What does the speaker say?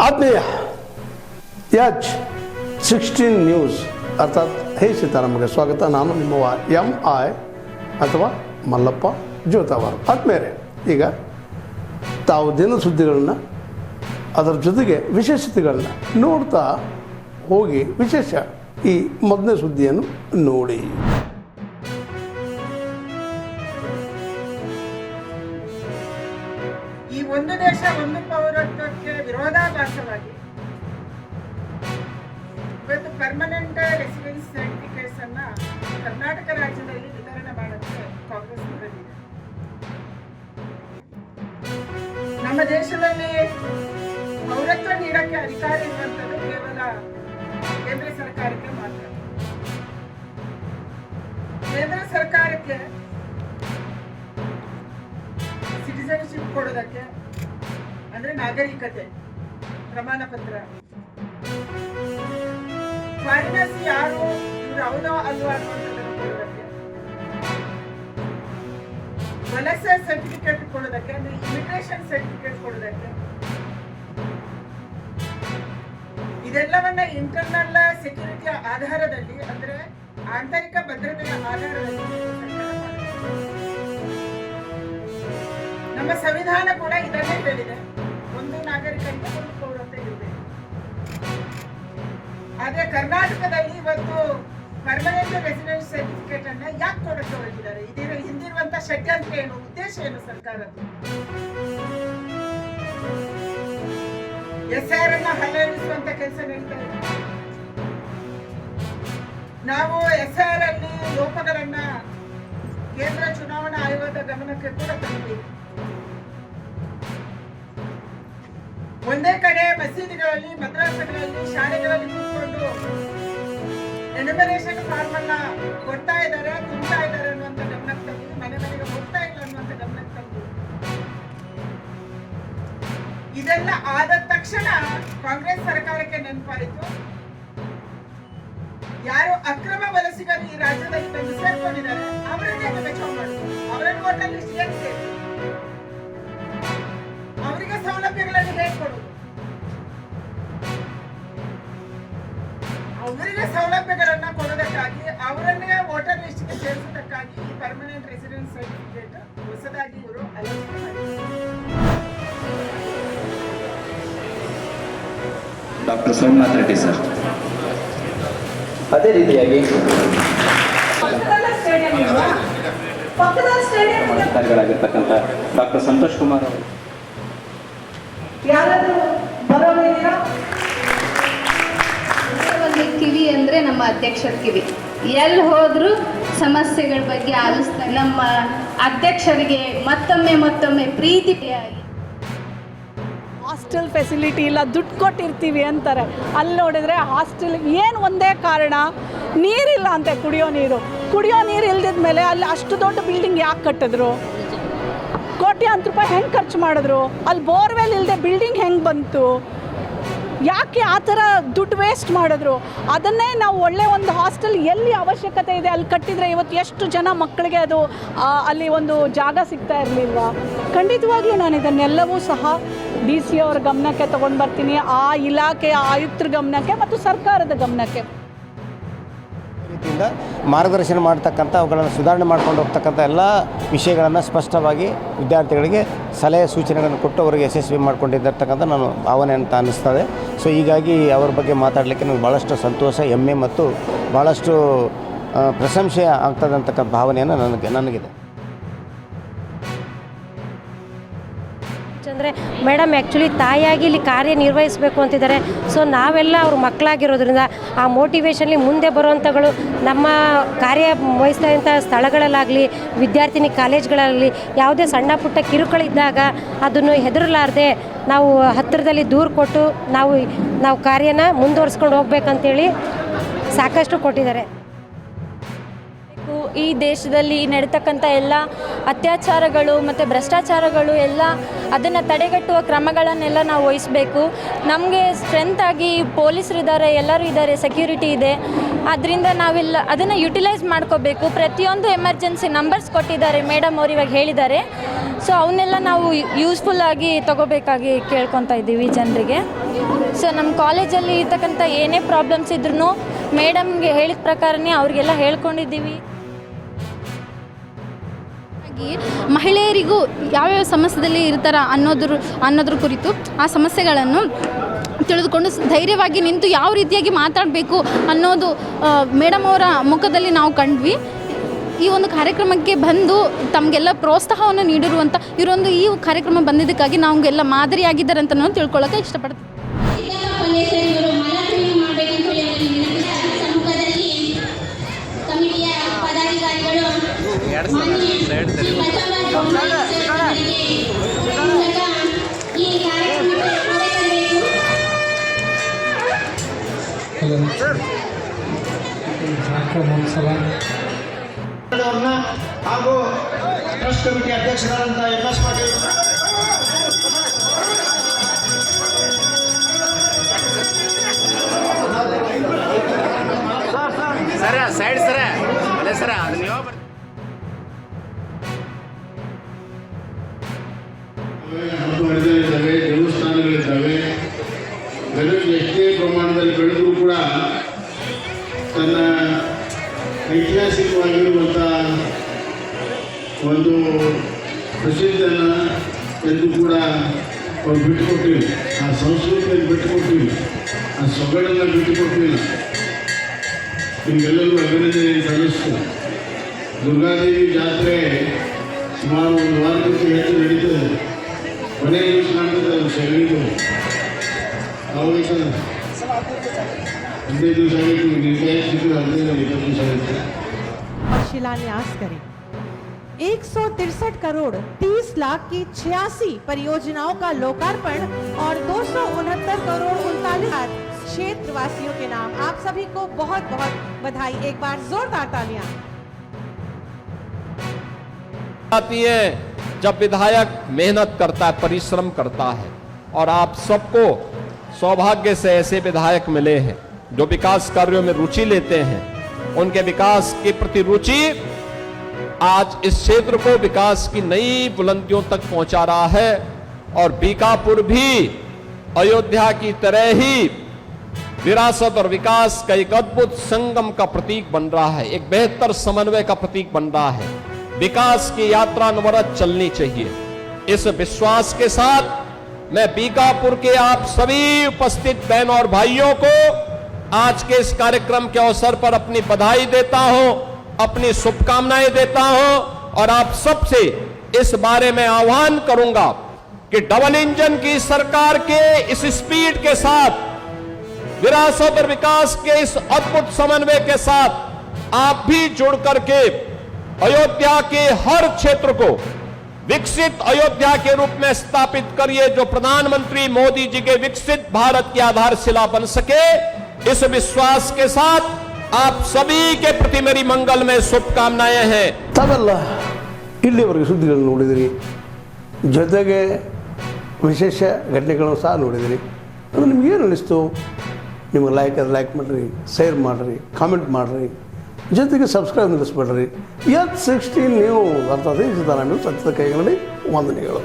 ಆತ್ಮೀಯ H16 news ಅರ್ಥಾತ್ ಹೇ ಸೀತಾರಾಮಗೆ ಸ್ವಾಗತ. ನಾನು ನಿಮ್ಮವ MI ಅಥವಾ ಮಲ್ಲಪ್ಪ ಜೋತಾವಾರ್. ಆದ್ಮೇಲೆ ಈಗ ತಾವು ದಿನ ಸುದ್ದಿಗಳನ್ನ ಅದರ ಜೊತೆಗೆ ವಿಶೇಷತೆಗಳನ್ನ ನೋಡ್ತಾ ಹೋಗಿ ವಿಶೇಷ ಈ ಮೊದಲನೇ ಸುದ್ದಿಯನ್ನು ನೋಡಿ. ಈ ಒಂದು ದೇಶ ಒಂದು ಪೌರತ್ವಕ್ಕೆ ವಿರೋಧಾಭಾಸವಾಗಿ ಇವತ್ತು ಪರ್ಮನೆಂಟ್ ರೆಸಿಡೆನ್ಸ್ ಸರ್ಟಿಫಿಕೇಟ್ಸ್ ಅನ್ನ ಕರ್ನಾಟಕ ರಾಜ್ಯದಲ್ಲಿ ವಿತರಣೆ ಮಾಡೋಕ್ಕೆ ಕಾಂಗ್ರೆಸ್ ಹೊರಟಿದೆ. ನಮ್ಮ ದೇಶದಲ್ಲಿ ಪೌರತ್ವ ನೀಡಕ್ಕೆ ಅಧಿಕಾರ ಇರುವಂಥದ್ದು ಕೇವಲ ಕೇಂದ್ರ ಸರ್ಕಾರಕ್ಕೆ ಮಾತ್ರ. ಕೇಂದ್ರ ಸರ್ಕಾರಕ್ಕೆ ಸಿಟಿಸನ್ಶಿಪ್ ಕೊಡೋದಕ್ಕೆ ಅಂದ್ರೆ ನಾಗರಿಕತೆ ಪ್ರಮಾಣ ಪತ್ರ, ಫಾರಿನರ್ಸ್ ಯಾರು ಇವ್ರು ಅವನೋ ಅಲ್ವಾ ಅನ್ನುವಂಥದ್ದನ್ನು ಕೊಡೋದಕ್ಕೆ, ವಲಸೆ ಸರ್ಟಿಫಿಕೇಟ್ ಕೊಡೋದಕ್ಕೆ ಅಂದ್ರೆ ಇಮಿಗ್ರೇಷನ್ ಸರ್ಟಿಫಿಕೇಟ್ ಕೊಡೋದಕ್ಕೆ, ಇದೆಲ್ಲವನ್ನ ಇಂಟರ್ನಲ್ ಸೆಕ್ಯೂರಿಟಿಯ ಆಧಾರದಲ್ಲಿ ಅಂದ್ರೆ ಆಂತರಿಕ ಭದ್ರತೆಯ ಆಧಾರದಲ್ಲಿ ನಮ್ಮ ಸಂವಿಧಾನ ಕೂಡ ಇದನ್ನೇ ಹೇಳಿದೆ, ಒಂದು ನಾಗರಿಕರಿಗೆ ಒಂದು ಪೌರತ್ವ ಇರಬೇಕು. ಆದ್ರೆ ಕರ್ನಾಟಕದಲ್ಲಿ ಇವತ್ತು ಪರ್ಮನೆಂಟ್ ರೆಸಿಡೆನ್ಸ್ ಸರ್ಟಿಫಿಕೇಟ್ ಅನ್ನ ಯಾಕೆ ಕೊಡಕ್ಕೆ ಹೊರಟಿದ್ದಾರೆ? ಇದರ ಹಿಂದಿರುವಂತ ಷಡ್ಯಂತ್ರ ಏನು, ಉದ್ದೇಶ ಏನು ಸರ್ಕಾರದ್ದು? SR ಅನ್ನ ಹರಳಿಸುವಂತ ಕೆಲಸ ನಡೀತಾ ಇದೆ. ನಾವು SR ಅಲ್ಲಿ ಲೋಪಗಳನ್ನ ಕೇಂದ್ರ ಚುನಾವಣಾ ಆಯೋಗದ ಗಮನಕ್ಕೆ ಕೂಡ ತಂದಿದ್ದೀವಿ. ಒಂದೇ ಕಡೆ ಮಸೀದಿಗಳಲ್ಲಿ, ಮದ್ರಸಾಗಳಲ್ಲಿ, ಶಾಲೆಗಳಲ್ಲಿ ಕೂತ್ಕೊಂಡು ಎನ್ಯುಮರೇಷನ್ ಫಾರ್ಮ್ ಅನ್ನ ಕೊಡ್ತಾ ಇದ್ದಾರೆ, ತುಂಬ್ತಾ ಇದ್ದಾರೆ ಅನ್ನುವಂಥ ಗಮನಕ್ಕೆ ತಂದು, ಮನೆ ಮನೆಗೆ ಹೋಗ್ತಾ ಇಲ್ಲ ಅನ್ನುವಂಥ ಗಮನಕ್ಕೆ ತಂದು, ಇದೆಲ್ಲ ಆದ ತಕ್ಷಣ ಕಾಂಗ್ರೆಸ್ ಸರ್ಕಾರಕ್ಕೆ ನೆನಪಾಯಿತು, ಯಾರು ಅಕ್ರಮ ವಲಸಿಗರು ಈ ರಾಜ್ಯದಲ್ಲಿ ಬಂದು ಸೇರ್ಕೊಂಡಿದ್ದಾರೆ ಅವರನ್ನೇ ಬಚಾವ್ ಮಾಡುದು, ಅವರನ್ನು ಒಟ್ಟಲ್ಲಿ ಸೇರಿಸಿ ಅವರಿಗೆ ಸೌಲಭ್ಯಗಳನ್ನು ಹೇಳ್ಕೊಡುದು, ಅವರಿಗೆ ಸೌಲಭ್ಯಗಳನ್ನ ಕೊಡೋದಕ್ಕಾಗಿ ಅವರನ್ನೇ ವೋಟರ್ ಲಿಸ್ಟ್ಗೆ ಸೇರಿಸೋದಕ್ಕಾಗಿ ಈ ಪರ್ಮನೆಂಟ್ ರೆಸಿಡೆನ್ಸ್ ಸರ್ಟಿಫಿಕೇಟ್ ಹೊಸದಾಗಿ ಇವರು ಆಲೋಚನೆ ಮಾಡಿದ್ದಾರೆ. ಡಾಕ್ಟರ್ ಸೋಮನಾಥ್ ರೆಡ್ಡಿ ಸರ್, ಅದೇ ರೀತಿಯಾಗಿ ಅಧಿಕಾರಿಗಳಾಗಿರ್ತಕ್ಕಂಥ ಡಾಕ್ಟರ್ ಸಂತೋಷ್ ಕುಮಾರ್ ಅವರು ಕಿವಿ ಅಂದರೆ ನಮ್ಮ ಅಧ್ಯಕ್ಷರ ಕಿವಿ. ಎಲ್ಲಿ ಹೋದರೂ ಸಮಸ್ಯೆಗಳ ಬಗ್ಗೆ ಆಲಿಸ್ತಾರೆ. ನಮ್ಮ ಅಧ್ಯಕ್ಷರಿಗೆ ಮತ್ತೊಮ್ಮೆ ಪ್ರೀತಿಯಾಗಿ ಹಾಸ್ಟೆಲ್ ಫೆಸಿಲಿಟಿ ಇಲ್ಲ, ದುಡ್ಡು ಕೊಟ್ಟಿರ್ತೀವಿ ಅಂತಾರೆ. ಅಲ್ಲಿ ನೋಡಿದರೆ ಹಾಸ್ಟೆಲ್ ಏನು ಒಂದೇ ಕಾರಣ, ನೀರಿಲ್ಲ ಅಂತೆ. ಕುಡಿಯೋ ನೀರು ಇಲ್ದಿದ ಮೇಲೆ ಅಲ್ಲಿ ಅಷ್ಟು ದೊಡ್ಡ ಬಿಲ್ಡಿಂಗ್ ಯಾಕೆ ಕಟ್ಟಿದ್ರು? ಕೋಟ್ಯಾಂತರ ರೂಪಾಯಿ ಹೆಂಗೆ ಖರ್ಚು ಮಾಡಿದ್ರು? ಅಲ್ಲಿ ಬೋರ್ವೆಲ್ ಇಲ್ಲದೆ ಬಿಲ್ಡಿಂಗ್ ಹೆಂಗೆ ಬಂತು? ಯಾಕೆ ಆ ಥರ ದುಡ್ಡು ವೇಸ್ಟ್ ಮಾಡಿದ್ರು? ಅದನ್ನೇ ನಾವು ಒಳ್ಳೆ ಒಂದು ಹಾಸ್ಟೆಲ್ ಎಲ್ಲಿ ಅವಶ್ಯಕತೆ ಇದೆ ಅಲ್ಲಿ ಕಟ್ಟಿದರೆ ಇವತ್ತು ಎಷ್ಟು ಜನ ಮಕ್ಕಳಿಗೆ ಅದು ಅಲ್ಲಿ ಒಂದು ಜಾಗ ಸಿಗ್ತಾ ಇರಲಿಲ್ವಾ? ಖಂಡಿತವಾಗ್ಲೂ ನಾನು ಇದನ್ನೆಲ್ಲವೂ ಸಹ DC ಅವರ ಗಮನಕ್ಕೆ ತೊಗೊಂಡು ಬರ್ತೀನಿ, ಆ ಇಲಾಖೆಯ ಆಯುಕ್ತರ ಗಮನಕ್ಕೆ ಮತ್ತು ಸರ್ಕಾರದ ಗಮನಕ್ಕೆ. ರೀತಿಯಿಂದ ಮಾರ್ಗದರ್ಶನ ಮಾಡ್ತಕ್ಕಂಥ, ಅವುಗಳನ್ನು ಸುಧಾರಣೆ ಮಾಡ್ಕೊಂಡು ಹೋಗ್ತಕ್ಕಂಥ ಎಲ್ಲ ವಿಷಯಗಳನ್ನು ಸ್ಪಷ್ಟವಾಗಿ ವಿದ್ಯಾರ್ಥಿಗಳಿಗೆ ಸಲಹೆ ಸೂಚನೆಗಳನ್ನು ಕೊಟ್ಟು ಅವರಿಗೆ ಯಶಸ್ವಿ ಮಾಡ್ಕೊಂಡಿರ್ತಕ್ಕಂಥ ನಾನು ಭಾವನೆ ಅಂತ ಅನ್ನಿಸ್ತದೆ. ಸೊ ಹೀಗಾಗಿ ಅವ್ರ ಬಗ್ಗೆ ಮಾತಾಡಲಿಕ್ಕೆ ನನಗೆ ಭಾಳಷ್ಟು ಸಂತೋಷ, ಹೆಮ್ಮೆ ಮತ್ತು ಭಾಳಷ್ಟು ಪ್ರಶಂಸೆ ಆಗ್ತದೆ ಅಂತಕ್ಕಂಥ ಭಾವನೆಯನ್ನು ನನಗಿದೆ. ಅಂದರೆ ಮೇಡಮ್ ಆ್ಯಕ್ಚುಲಿ ತಾಯಿಯಾಗಿ ಇಲ್ಲಿ ಕಾರ್ಯನಿರ್ವಹಿಸಬೇಕು ಅಂತಿದ್ದಾರೆ. ಸೊ ನಾವೆಲ್ಲ ಅವ್ರ ಮಕ್ಕಳಾಗಿರೋದ್ರಿಂದ ಆ ಮೋಟಿವೇಶನ್ಲಿ ಮುಂದೆ ಬರುವಂಥಗಳು ನಮ್ಮ ಕಾರ್ಯವಹಿಸಿದಂಥ ಸ್ಥಳಗಳಲ್ಲಾಗಲಿ, ವಿದ್ಯಾರ್ಥಿನಿ ಕಾಲೇಜ್ಗಳಾಗಲಿ ಯಾವುದೇ ಸಣ್ಣ ಪುಟ್ಟ ಕಿರುಕುಳಿದ್ದಾಗ ಅದನ್ನು ಹೆದರಲಾರದೆ ನಾವು ಹತ್ತಿರದಲ್ಲಿ ದೂರು ಕೊಟ್ಟು ನಾವು ಕಾರ್ಯನ ಮುಂದುವರ್ಸ್ಕೊಂಡು ಹೋಗ್ಬೇಕಂತೇಳಿ ಸಾಕಷ್ಟು ಕೊಟ್ಟಿದ್ದಾರೆ. ಈ ದೇಶದಲ್ಲಿ ನಡೀತಕ್ಕಂಥ ಎಲ್ಲ ಅತ್ಯಾಚಾರಗಳು ಮತ್ತು ಭ್ರಷ್ಟಾಚಾರಗಳು ಎಲ್ಲ ಅದನ್ನು ತಡೆಗಟ್ಟುವ ಕ್ರಮಗಳನ್ನೆಲ್ಲ ನಾವು ವಹಿಸಬೇಕು. ನಮಗೆ ಸ್ಟ್ರೆಂತ್ ಆಗಿ ಪೊಲೀಸರಿದ್ದಾರೆ, ಎಲ್ಲರೂ ಇದ್ದಾರೆ, ಸೆಕ್ಯೂರಿಟಿ ಇದೆ. ಅದರಿಂದ ನಾವೆಲ್ಲ ಅದನ್ನು ಯುಟಿಲೈಸ್ ಮಾಡ್ಕೋಬೇಕು. ಪ್ರತಿಯೊಂದು ಎಮರ್ಜೆನ್ಸಿ ನಂಬರ್ಸ್ ಕೊಟ್ಟಿದ್ದಾರೆ ಮೇಡಮ್ ಅವ್ರು ಇವಾಗ ಹೇಳಿದ್ದಾರೆ. ಸೊ ಅವನ್ನೆಲ್ಲ ನಾವು ಯೂಸ್ಫುಲ್ಲಾಗಿ ತಗೋಬೇಕಾಗಿ ಕೇಳ್ಕೊತಾ ಇದ್ದೀವಿ ಜನರಿಗೆ. ಸೊ ನಮ್ಮ ಕಾಲೇಜಲ್ಲಿ ಇರ್ತಕ್ಕಂಥ ಏನೇ ಪ್ರಾಬ್ಲಮ್ಸ್ ಇದ್ರೂ ಮೇಡಮ್ಗೆ ಹೇಳಿದ ಪ್ರಕಾರನೇ ಅವ್ರಿಗೆಲ್ಲ ಹೇಳ್ಕೊಂಡಿದ್ದೀವಿ. ಮಹಿಳೆಯರಿಗೂ ಯಾವ್ಯಾವ ಸಮಸ್ಯೆಯಲ್ಲಿ ಇರ್ತಾರ ಅನ್ನೋದ್ರ ಕುರಿತು ಆ ಸಮಸ್ಯೆಗಳನ್ನು ತಿಳಿದುಕೊಂಡು ಧೈರ್ಯವಾಗಿ ನಿಂತು ಯಾವ ರೀತಿಯಾಗಿ ಮಾತಾಡಬೇಕು ಅನ್ನೋದು ಮೇಡಮ್ ಅವರ ಮುಖದಲ್ಲಿ ನಾವು ಕಂಡ್ವಿ. ಈ ಒಂದು ಕಾರ್ಯಕ್ರಮಕ್ಕೆ ಬಂದು ತಮಗೆಲ್ಲ ಪ್ರೋತ್ಸಾಹವನ್ನು ನೀಡಿರುವಂಥ ಇವರೊಂದು ಈ ಕಾರ್ಯಕ್ರಮ ಬಂದಿದ್ದಕ್ಕಾಗಿ ನಮಗೆಲ್ಲ ಮಾದರಿಯಾಗಿದ್ದಾರೆ ಅಂತ ನಾನು ತಿಳ್ಕೊಳ್ಳೋಕೆ ಇಷ್ಟಪಡ್ತೀನಿ. ಹಾಗೂ ಟ್ರಸ್ಟ್ ಕಮಿಟಿ ಅಧ್ಯಕ್ಷರಾದಂಥ MS ಪಾಟೀಲ್ ಸೈಡ್ ಸರ ಅಲ್ಲೇ ಸರ ಅದು ನೀವು ಇದ್ದಾವೆ, ದೇವಸ್ಥಾನಗಳಿದ್ದಾವೆ. ಗದಗ ಎಷ್ಟೇ ಪ್ರಮಾಣದಲ್ಲಿ ಬೆಳೆದರೂ ಕೂಡ ತನ್ನ ಐತಿಹಾಸಿಕವಾಗಿರುವಂಥ ಒಂದು ಪ್ರಸಿದ್ಧನ ಎಂದು ಕೂಡ ಅವ್ರು ಬಿಟ್ಟುಕೊಟ್ಟಿವಿ. ಆ ಸಂಸ್ಕೃತಿಯನ್ನು ಬಿಟ್ಟುಕೊಟ್ಟಿವಿ, ಆ ಸೊಗಡನ್ನು ಬಿಟ್ಟುಕೊಟ್ಟಿಲ್ಲ. ನಿಮಗೆಲ್ಲರೂ ಅಭಿನಂದನೆ ಸಲ್ಲಿಸ್ತು. ದುರ್ಗಾದೇವಿ ಜಾತ್ರೆ ಸುಮಾರು 1 ವಾರಕ್ಕಿಂತ ಹೆಚ್ಚು ನಡೀತದೆ. ಕೊನೆ ದಿವಸ ಕಾಣ್ತದೆ ಅದು ಶರೀರದು. ಅವಾಗ 15 ದಿವಸ ಆಗಿತ್ತು, ನಿರ್ಣಯ ಸಿಕ್ಕಿದ್ದು 15-20 ದಿವಸ ಆಗಿತ್ತು. शिलान्यास करें 163 करोड़ 30 लाख की 86 परियोजनाओं का लोकार्पण और 269 करोड़ 39 लाख क्षेत्रवासियों के नाम आप सभी को बहुत बहुत बधाई. एक बार जोरदार तालियां. आती है जब विधायक मेहनत करता है, परिश्रम करता है, और आप सबको सौभाग्य से ऐसे विधायक मिले हैं जो विकास कार्यों में रुचि लेते हैं. उनके विकास के प्रति रुचि आज इस क्षेत्र को विकास की नई बुलंदियों तक पहुंचा रहा है. और बीकापुर भी अयोध्या की तरह ही विरासत और विकास का एक अद्भुत संगम का प्रतीक बन रहा है, एक बेहतर समन्वय का प्रतीक बन रहा है. विकास की यात्रा अनवरत चलनी चाहिए. इस विश्वास के साथ मैं बीकापुर के आप सभी उपस्थित बहनों और भाइयों को आज के इस कार्यक्रम के अवसर पर अपनी बधाई देता हूं, अपनी शुभकामनाएं देता हूं, और आप सबसे इस बारे में आह्वान करूंगा कि डबल इंजन की सरकार के इस स्पीड के साथ, विरासत और विकास के इस अद्भुत समन्वय के साथ आप भी जुड़ करके अयोध्या के हर क्षेत्र को विकसित अयोध्या के रूप में स्थापित करिए, जो प्रधानमंत्री मोदी जी के विकसित भारत की आधारशिला बन सके. इस विश्वास के साथ आप सभी के प्रति मेरी मंगलमय शुभकामनाएं हैं. ತಾವೆಲ್ಲ ಇಲ್ಲಿವರೆಗೆ ಸುದ್ದಿಗಳನ್ನು ನೋಡಿದಿರಿ, ಜೊತೆಗೆ ವಿಶೇಷ ಘಟನೆಗಳನ್ನು ಸಹ ನೋಡಿದಿರಿ. ಅದು ನಿಮ್ಗೇನು ಅನ್ನಿಸ್ತು? ನಿಮಗೆ ಲೈಕ್ ಮಾಡಿರಿ, ಶೇರ್ ಮಾಡಿರಿ, ಕಾಮೆಂಟ್ ಮಾಡಿರಿ, ಜೊತೆಗೆ ಸಬ್ಸ್ಕ್ರೈಬ್ ನಿಲ್ಲಿಸ್ಬೇಡ್ರಿ. H16 ನ್ಯೂಸ್ ಅರ್ಥಾತ್ ಈ ಸಿದ್ದರಾಮಯ್ಯ ಸತ್ಯದ ಕೈಗಳಲ್ಲಿ ವಂದನೆಗಳು.